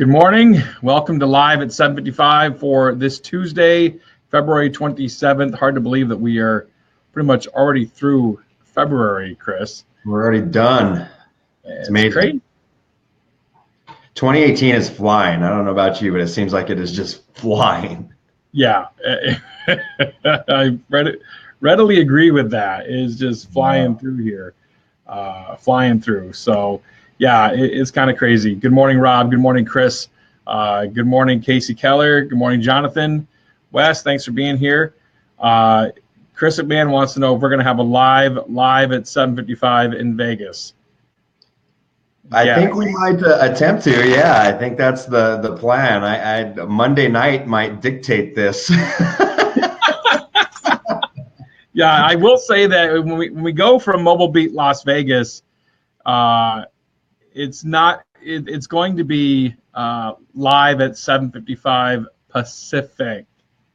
Good morning. Welcome to Live at 7:55 for this Tuesday, February 27th. Hard to believe that we are pretty much already through February, Chris. We're already done. It's amazing. Great. 2018 is flying. I don't know about you, but it seems like it is just flying. Yeah, I readily agree with that. It is just flying through here, flying through. So, yeah, it's kind of crazy. Good morning, Rob. Good morning, Chris. Good morning, Casey Keller. Good morning, Jonathan. Wes, thanks for being here. Chris McMahon wants to know if we're going to have a live at 7:55 in Vegas. I think we might attempt to. Yeah, I think that's the plan. I Monday night might dictate this. Yeah, I will say that when we go from Mobile Beat Las Vegas, it's going to be live at 7:55 Pacific.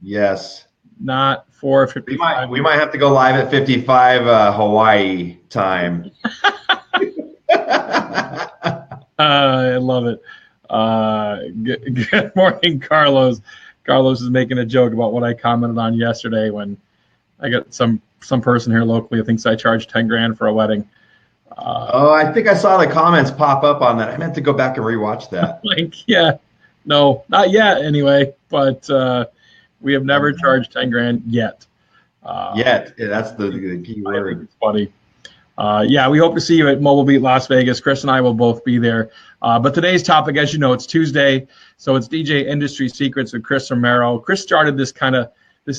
Yes. Not 4:55. We might have to go live at 55 Hawaii time. I love it. Good morning, Carlos. Carlos is making a joke about what I commented on yesterday when I got some person here locally who thinks I charged 10 grand for a wedding. I think I saw the comments pop up on that. I meant to go back and rewatch that. No, not yet anyway, but we have never charged 10 grand yet. Yeah, that's the key word. It's funny. We hope to see you at Mobile Beat Las Vegas. Chris and I will both be there. But today's topic, as you know, it's Tuesday, so it's DJ Industry Secrets with Chris Romero. Chris started this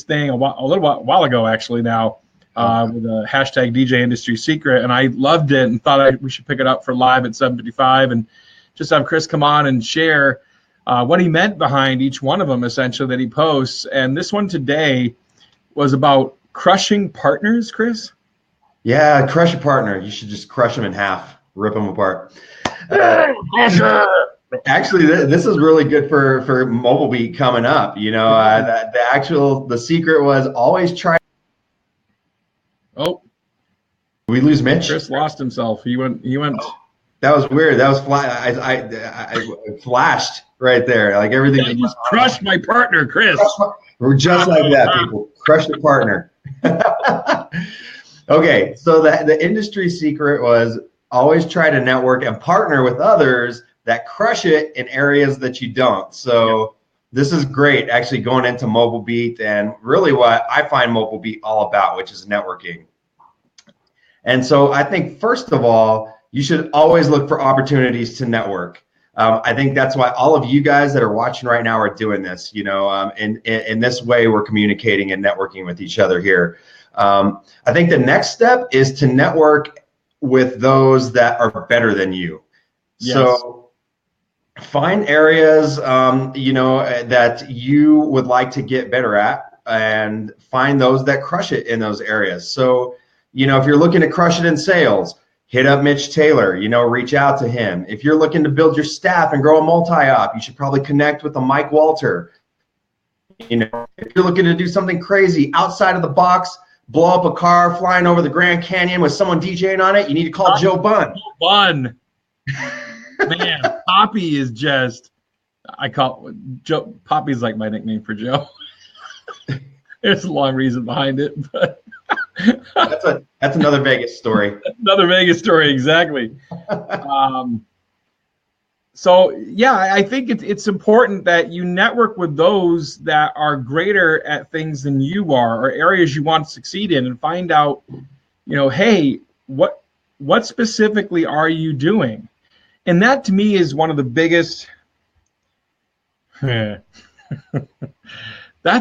thing a little while ago, actually, now, with a hashtag DJ Industry Secret, and I loved it and thought we should pick it up for live at 7:55 and just have Chris come on and share what he meant behind each one of them, essentially, that he posts. And this one today was about crushing partners, Chris. Yeah, crush a partner. You should just crush them in half, rip them apart. Actually, this is really good for Mobile Beat coming up. You know, the secret was always try. Oh, we lose Mitch. Chris lost himself. He went. Oh, that was weird. That was I flashed right there. Like everything. I just crushed my partner, Chris. We're just like that, people. Crush the partner. Okay, so the industry secret was always try to network and partner with others that crush it in areas that you don't. So this is great, actually, going into Mobile Beat and really what I find Mobile Beat all about, which is networking. And so I think, first of all, you should always look for opportunities to network. I think that's why all of you guys that are watching right now are doing this. You know, in this way, we're communicating and networking with each other here. I think the next step is to network with those that are better than you. Yes. So find areas, that you would like to get better at and find those that crush it in those areas. So, if you're looking to crush it in sales, hit up Mitch Taylor, reach out to him. If you're looking to build your staff and grow a multi-op, you should probably connect with a Mike Walter. If you're looking to do something crazy outside of the box, blow up a car flying over the Grand Canyon with someone DJing on it, you need to call Joe Bunn. Bunn. Man, Poppy is just, I call Joe. Poppy's like my nickname for Joe. There's a long reason behind it, but that's another Vegas story. Another Vegas story, exactly. So yeah, I think it's important that you network with those that are greater at things than you are, or areas you want to succeed in, and find out, hey, what specifically are you doing? And that to me is one of the biggest. That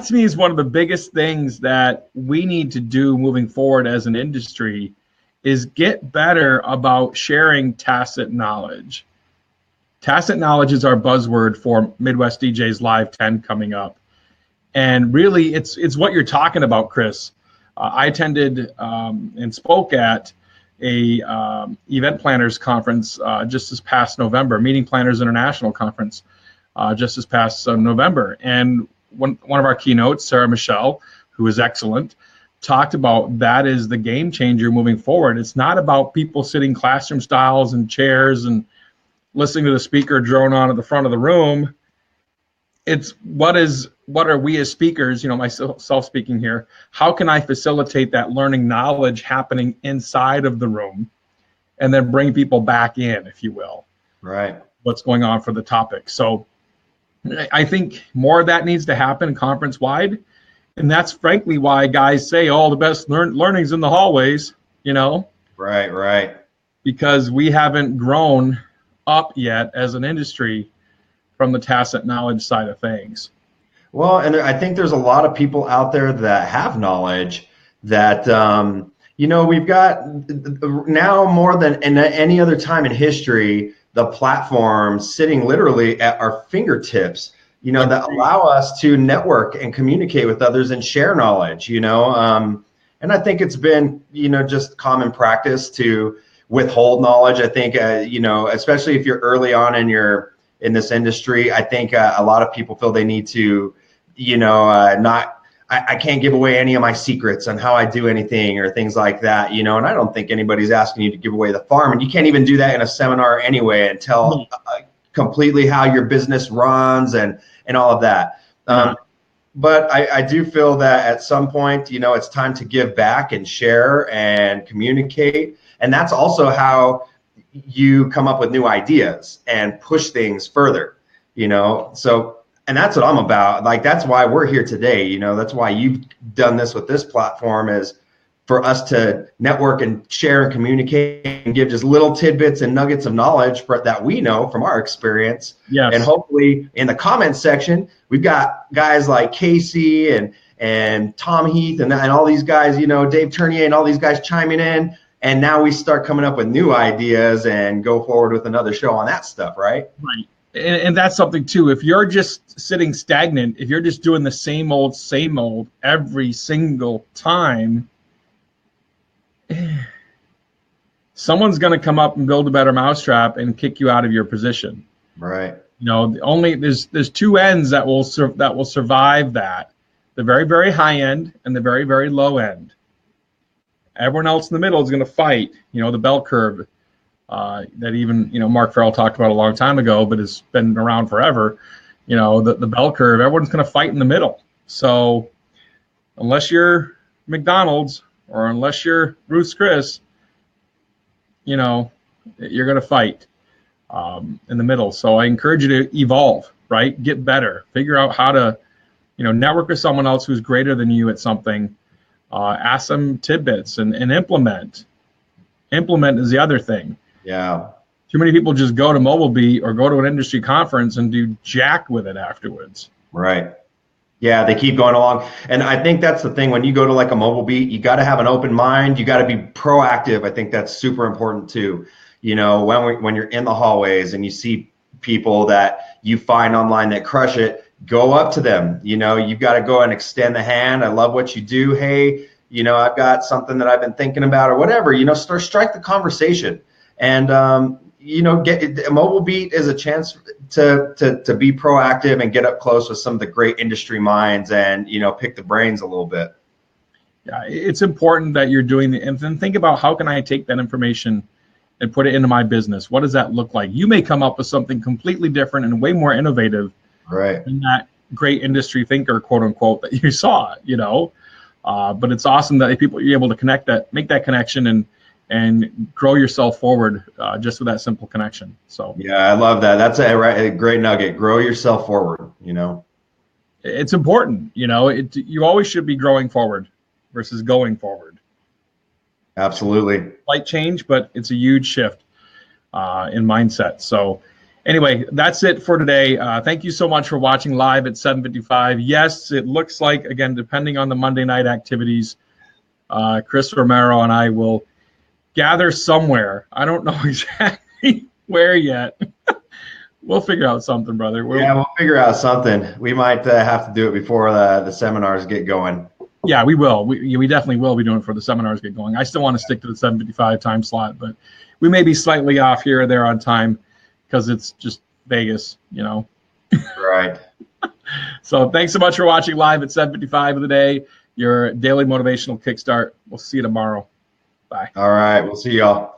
to me is one of the biggest things that we need to do moving forward as an industry, is get better about sharing tacit knowledge. Tacit knowledge is our buzzword for Midwest DJs Live 10 coming up. And really, it's what you're talking about, Chris. I attended and spoke at a event planners conference just this past November, Meeting Planners International Conference just this past November. And one of our keynotes, Sarah Michelle, who is excellent, talked about that is the game changer moving forward. It's not about people sitting classroom styles and chairs and listening to the speaker drone on at the front of the room. It's what are we as speakers, myself speaking here, how can I facilitate that learning knowledge happening inside of the room and then bring people back in, if you will, right? What's going on for the topic. So I think more of that needs to happen conference wide. And that's frankly why guys say, oh, the best learning's in the hallways, Right. Because we haven't grown up yet as an industry from the tacit knowledge side of things. Well, and I think there's a lot of people out there that have knowledge that, we've got now more than in any other time in history, the platforms sitting literally at our fingertips, that allow us to network and communicate with others and share knowledge, and I think it's been, just common practice to withhold knowledge. I think, especially if you're early on in this industry, I think a lot of people feel they need to, I can't give away any of my secrets on how I do anything or things like that, and I don't think anybody's asking you to give away the farm, and you can't even do that in a seminar anyway and tell completely how your business runs and all of that. But I do feel that at some point, it's time to give back and share and communicate. And that's also how you come up with new ideas and push things further, So, and that's what I'm about. Like, that's why we're here today. That's why you've done this with this platform, is for us to network and share and communicate and give just little tidbits and nuggets of knowledge that we know from our experience. Yes. And hopefully in the comments section, we've got guys like Casey and Tom Heath and all these guys, Dave Tournier and all these guys chiming in. And now we start coming up with new ideas and go forward with another show on that stuff, right? Right. And that's something too. If you're just sitting stagnant, if you're just doing the same old every single time, someone's going to come up and build a better mousetrap and kick you out of your position. Right. There's two ends that will survive that. The very, very high end and the very, very low end. Everyone else in the middle is going to fight, the bell curve that even, Mark Farrell talked about a long time ago, but has been around forever. The bell curve, everyone's going to fight in the middle. So unless you're McDonald's or unless you're Ruth's Chris, you're going to fight in the middle. So I encourage you to evolve, right? Get better. Figure out how to, network with someone else who's greater than you at something. Ask them tidbits and implement. Implement is the other thing. Yeah. Too many people just go to Mobile Beat or go to an industry conference and do jack with it afterwards. Right. Yeah, they keep going along. And I think that's the thing. When you go to like a Mobile Beat, you got to have an open mind. You got to be proactive. I think that's super important too. When you're in the hallways and you see people that you find online that crush it, go up to them. You've got to go and extend the hand. I love what you do. Hey, I've got something that I've been thinking about or whatever, strike the conversation. And, get Mobile Beat is a chance to be proactive and get up close with some of the great industry minds and, pick the brains a little bit. Yeah, it's important that you're doing and then think about how can I take that information and put it into my business? What does that look like? You may come up with something completely different and way more innovative than that great industry thinker, quote unquote, that you saw, but it's awesome that you're able to make that connection and grow yourself forward just with that simple connection. So yeah, I love that. That's a great nugget. Grow yourself forward. It's important. You always should be growing forward versus going forward. Absolutely. Slight change, but it's a huge shift in mindset. So anyway, that's it for today. Thank you so much for watching live at 7:55. Yes, it looks like, again, depending on the Monday night activities, Chris Romero and I will gather somewhere. I don't know exactly where yet. We'll figure out something, brother. We'll figure out something. We might have to do it before the seminars get going. Yeah, we will. We definitely will be doing it for the seminars get going. I still want to stick to the 7:55 time slot, but we may be slightly off here or there on time because it's just Vegas, Right. So thanks so much for watching live at 7:55 of the day, your daily motivational kickstart. We'll see you tomorrow. Bye. All right. We'll see y'all.